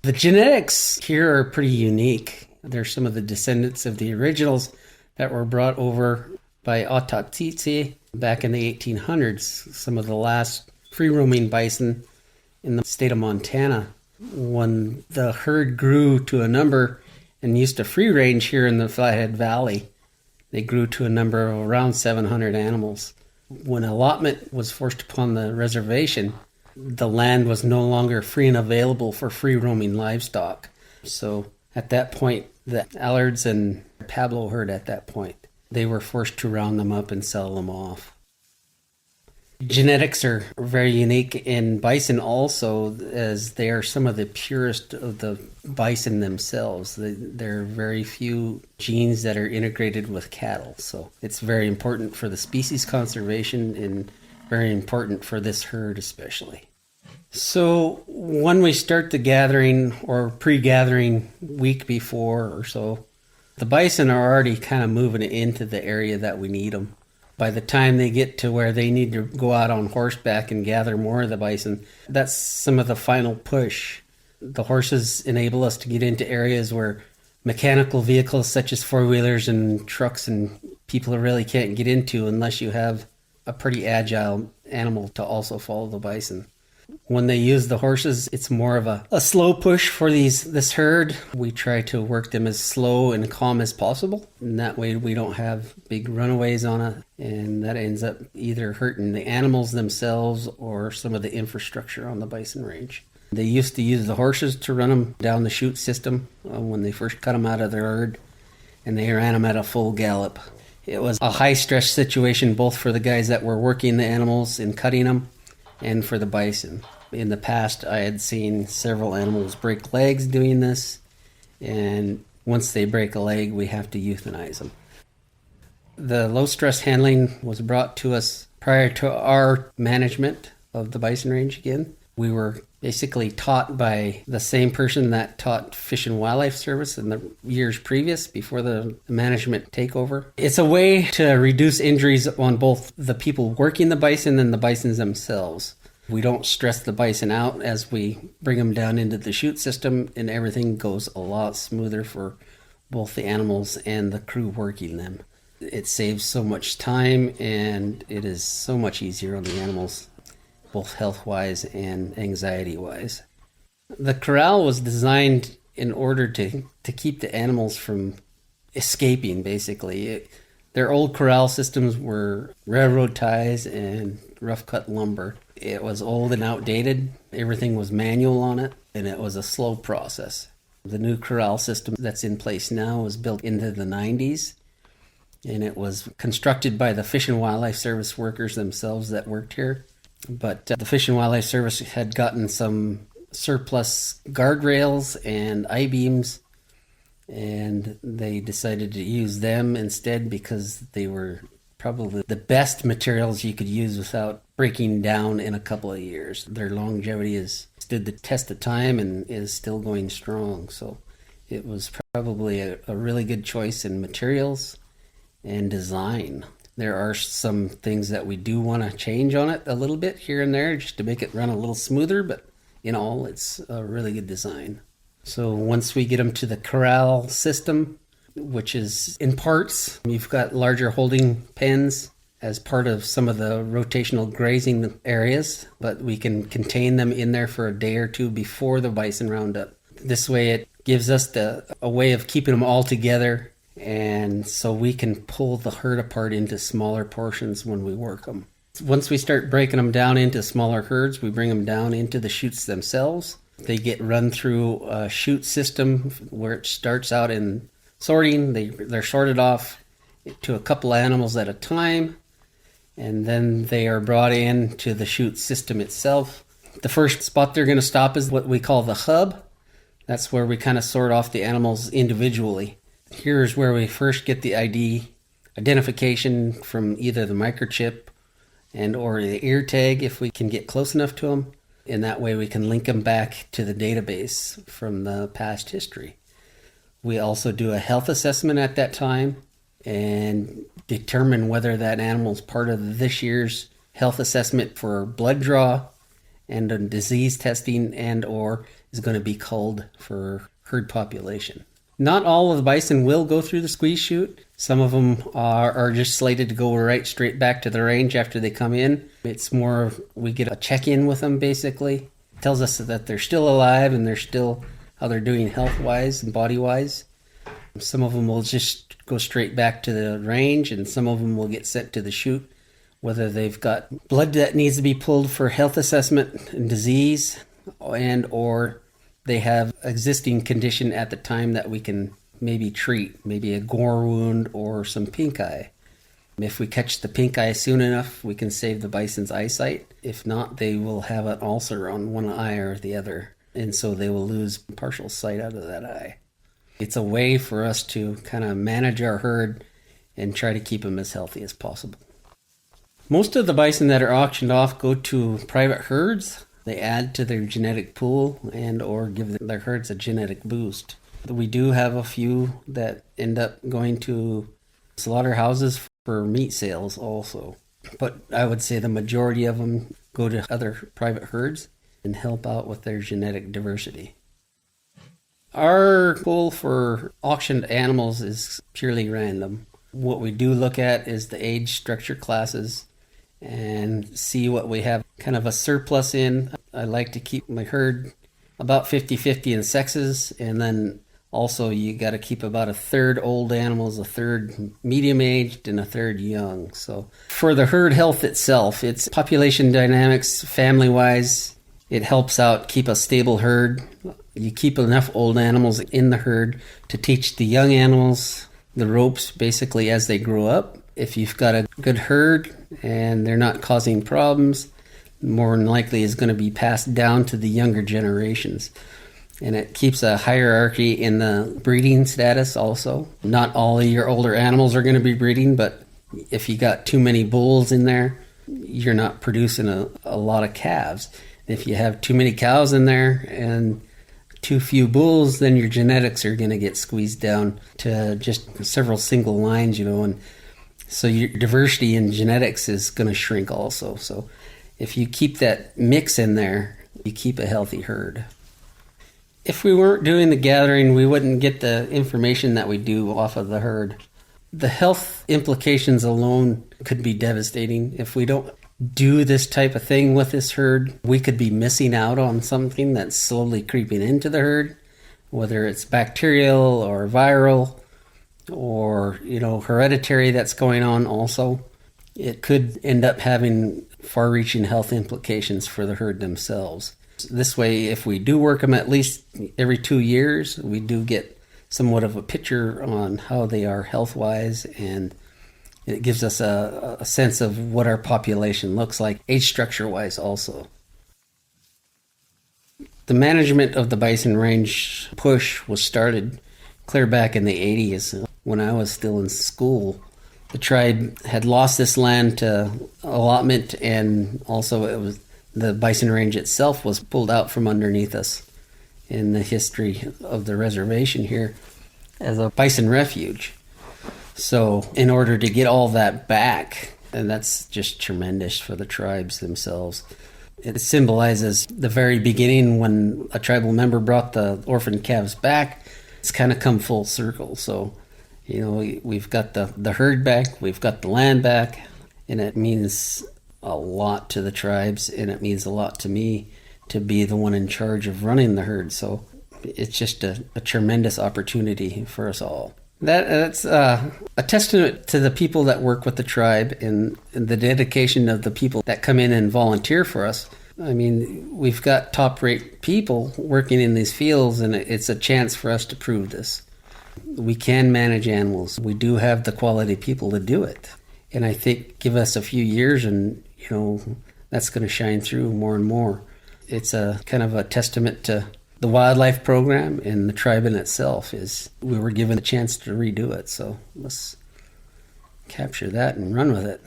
The genetics here are pretty unique. They're some of the descendants of the originals that were brought over by Otatitsi back in the 1800s, some of the last free-roaming bison in the state of Montana. When the herd grew to a number and used to free range here in the Flathead Valley, they grew to a number of around 700 animals. When allotment was forced upon the reservation, the land was no longer free and available for free-roaming livestock. So at that point, the Allards and Pablo herd at that point, they were forced to round them up and sell them off. Genetics are very unique in bison also, as they are some of the purest of the bison themselves. There are very few genes that are integrated with cattle, so it's very important for the species conservation and very important for this herd especially. So when we start the gathering or pre-gathering week before or so, the bison are already kind of moving into the area that we need them. By the time they get to where they need to go out on horseback and gather more of the bison, that's some of the final push. The horses enable us to get into areas where mechanical vehicles such as four-wheelers and trucks and people really can't get into unless you have a pretty agile animal to also follow the bison. When they use the horses, it's more of a slow push for this herd. We try to work them as slow and calm as possible. And that way we don't have big runaways on it. And that ends up either hurting the animals themselves or some of the infrastructure on the bison range. They used to use the horses to run them down the chute system when they first cut them out of their herd. And they ran them at a full gallop. It was a high-stress situation both for the guys that were working the animals and cutting them and for the bison. In the past, I had seen several animals break legs doing this, and once they break a leg, we have to euthanize them. The low-stress handling was brought to us prior to our management of the bison range again. We were basically taught by the same person that taught Fish and Wildlife Service in the years previous, before the management takeover. It's a way to reduce injuries on both the people working the bison and the bisons themselves. We don't stress the bison out as we bring them down into the chute system, and everything goes a lot smoother for both the animals and the crew working them. It saves so much time, and it is so much easier on the animals, both health-wise and anxiety-wise. The corral was designed in order to keep the animals from escaping, basically. Their old corral systems were railroad ties and rough-cut lumber. It was old and outdated. Everything was manual on it, and it was a slow process. The new corral system that's in place now was built into the 90s, and it was constructed by the Fish and Wildlife Service workers themselves that worked here. But the Fish and Wildlife Service had gotten some surplus guardrails and I-beams, and they decided to use them instead because they were probably the best materials you could use without breaking down in a couple of years. Their longevity has stood the test of time and is still going strong. So it was probably a really good choice in materials and design. There are some things that we do want to change on it a little bit here and there just to make it run a little smoother, but in all, it's a really good design. So once we get them to the corral system, which is in parts, you've got larger holding pens as part of some of the rotational grazing areas, but we can contain them in there for a day or two before the bison roundup. This way it gives us a way of keeping them all together, and so we can pull the herd apart into smaller portions when we work them. Once we start breaking them down into smaller herds, we bring them down into the chutes themselves. They get run through a chute system where it starts out in sorting. They're sorted off to a couple animals at a time, and then they are brought in to the chute system itself. The first spot they're going to stop is what we call the hub. That's where we kind of sort off the animals individually. Here's where we first get the identification from either the microchip and or the ear tag if we can get close enough to them. And that way we can link them back to the database from the past history. We also do a health assessment at that time and determine whether that animal is part of this year's health assessment for blood draw and disease testing and or is going to be culled for herd population. Not all of the bison will go through the squeeze chute. Some of them are just slated to go right straight back to the range after they come in. It's more we get a check-in with them basically. It tells us that they're still alive and they're still how they're doing health-wise and body-wise. Some of them will just go straight back to the range, and some of them will get sent to the chute, whether they've got blood that needs to be pulled for health assessment and disease, and or they have existing condition at the time that we can maybe treat, maybe a gore wound or some pink eye. If we catch the pink eye soon enough, we can save the bison's eyesight. If not, they will have an ulcer on one eye or the other, and so they will lose partial sight out of that eye. It's a way for us to kind of manage our herd and try to keep them as healthy as possible. Most of the bison that are auctioned off go to private herds. They add to their genetic pool and or give their herds a genetic boost. We do have a few that end up going to slaughterhouses for meat sales also. But I would say the majority of them go to other private herds and help out with their genetic diversity. Our goal for auctioned animals is purely random. What we do look at is the age structure classes and see what we have kind of a surplus in. I like to keep my herd about 50-50 in sexes, and then also you got to keep about a third old animals, a third medium aged, and a third young. So for the herd health itself, it's population dynamics, family wise, it helps out keep a stable herd. You keep enough old animals in the herd to teach the young animals the ropes basically as they grow up. If you've got a good herd and they're not causing problems, more than likely is going to be passed down to the younger generations. And it keeps a hierarchy in the breeding status also. Not all of your older animals are going to be breeding, but if you got too many bulls in there, you're not producing a lot of calves. If you have too many cows in there and too few bulls, then your genetics are going to get squeezed down to just several single lines, and so your diversity in genetics is going to shrink also. So if you keep that mix in there, you keep a healthy herd. If we weren't doing the gathering, we wouldn't get the information that we do off of the herd. The health implications alone could be devastating. If we don't do this type of thing with this herd, we could be missing out on something that's slowly creeping into the herd, whether it's bacterial or viral or hereditary that's going on also. It could end up having far-reaching health implications for the herd themselves. This way, if we do work them at least every 2 years, we do get somewhat of a picture on how they are health-wise, and it gives us a sense of what our population looks like, age structure-wise also. The management of the Bison Range push was started clear back in the 80s when I was still in school. The tribe had lost this land to allotment, and also it was the Bison Range itself was pulled out from underneath us in the history of the reservation here as a bison refuge. So in order to get all that back, and that's just tremendous for the tribes themselves. It symbolizes the very beginning when a tribal member brought the orphaned calves back. It's kind of come full circle. So, we've got the herd back, we've got the land back, and it means a lot to the tribes, and it means a lot to me to be the one in charge of running the herd. So it's just a tremendous opportunity for us all. That's a testament to the people that work with the tribe and the dedication of the people that come in and volunteer for us. I mean, we've got top-rate people working in these fields, and it's a chance for us to prove this. We can manage animals. We do have the quality people to do it. And I think give us a few years and, that's going to shine through more and more. It's a kind of a testament to the wildlife program and the tribe in itself is we were given a chance to redo it. So let's capture that and run with it.